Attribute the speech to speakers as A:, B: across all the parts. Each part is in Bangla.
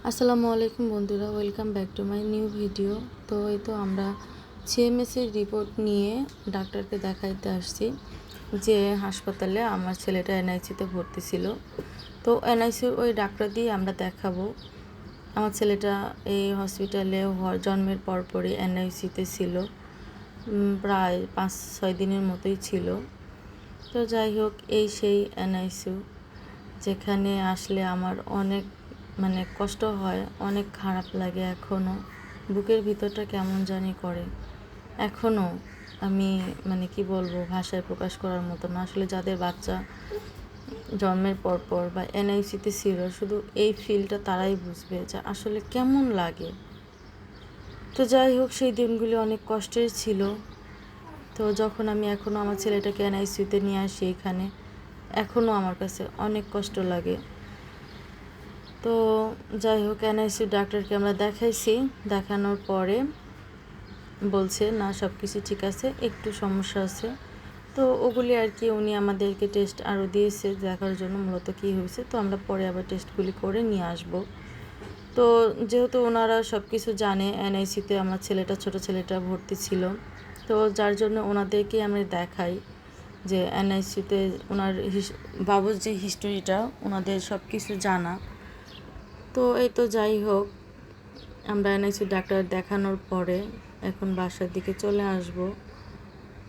A: আসসালামু আলাইকুম বন্ধুরা, welcome back to my new video. তো এই তো আমরা সিএমএসের রিপোর্ট নিয়ে ডাক্তারকে দেখাইতে আসছি যে হাসপাতালে আমার ছেলেটা এনআইসিতে ভর্তি ছিল। তো এনআইসির ওই ডাক্তার দিয়ে আমরা দেখাবো। আমার ছেলেটা এই হসপিটালে জন্মের পরপরই এনআইসিতে ছিল, প্রায় 5-6 দিনের মতোই ছিল। তো যাই হোক, এই সেই এনআইসিউ যেখানে আসলে আমার অনেক কষ্ট হয়, অনেক খারাপ লাগে। এখনও বুকের ভিতরটা কেমন জানি করে। এখনও আমি কি বলবো, ভাষায় প্রকাশ করার মতো না। আসলে যাদের বাচ্চা জন্মের পর বা এনআইসিতে ছিল, শুধু এই ফিলটা তারাই বুঝবে যে আসলে কেমন লাগে। তো যাই হোক, সেই দিনগুলি অনেক কষ্টের ছিল। তো যখন আমি এখনও আমার ছেলেটাকে এনআইসিউতে নিয়ে আসি, এখানে এখনও আমার কাছে অনেক কষ্ট লাগে। তো যাই হোক, এনআইসিউ ডাক্তারকে আমরা দেখাইছি। দেখানোর পরে বলছে না, সব কিছু ঠিক আছে, একটু সমস্যা আছে। তো ওগুলি আর কি উনি আমাদেরকে টেস্ট আরও দিয়েছে দেখার জন্য মূলত কী হয়েছে। তো আমরা পরে আবার টেস্টগুলি করে নিয়ে আসব। তো যেহেতু ওনারা সব কিছু জানে, এনআইসিতে আমার ছোটো ছেলেটা ভর্তি ছিল, তো যার জন্য ওনাদেরকেই আমি দেখাই যে এনআইসিতে ওনার বাবুর যে হিস্টোরিটা, ওনাদের সব কিছু জানা। তো এই তো যাই হোক, আমরা এনআইসিউ ডাক্তার দেখানোর পরে এখন বাসার দিকে চলে আসব।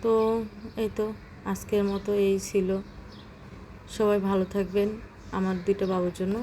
A: তো এই তো আজকের মতো এই ছিল। সবাই ভালো থাকবেন আমার দুটো বাবুর জন্য।